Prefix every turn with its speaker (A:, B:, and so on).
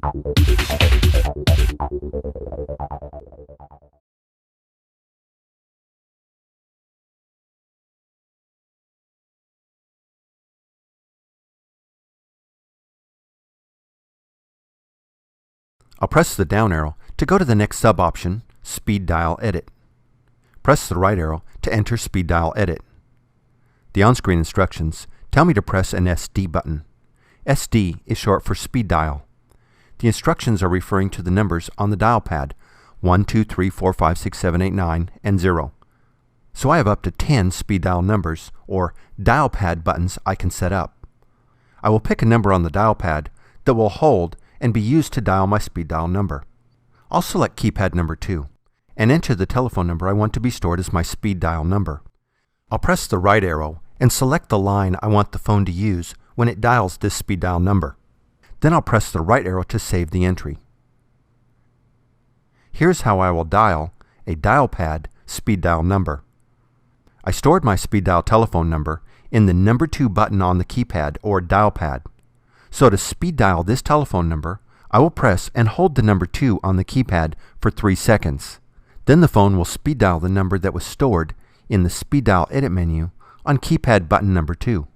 A: I'll press the down arrow to go to the next sub option, Speed Dial Edit. Press the right arrow to enter Speed Dial Edit. The on-screen instructions tell me to press an SD button. SD is short for Speed Dial. The instructions are referring to the numbers on the dial pad 1, 2, 3, 4, 5, 6, 7, 8, 9, and 0. So I have up to 10 speed dial numbers, or dial pad buttons, I can set up. I will pick a number on the dial pad that will hold and be used to dial my speed dial number. I'll select keypad number 2 and enter the telephone number I want to be stored as my speed dial number. I'll press the right arrow and select the line I want the phone to use when it dials this speed dial number. Then I'll press the right arrow to save the entry. Here's how I will dial a dial pad speed dial number. I stored my speed dial telephone number in the number 2 button on the keypad or dial pad. So to speed dial this telephone number, I will press and hold the number 2 on the keypad for 3 seconds. Then the phone will speed dial the number that was stored in the Speed Dial Edit menu on keypad button number 2.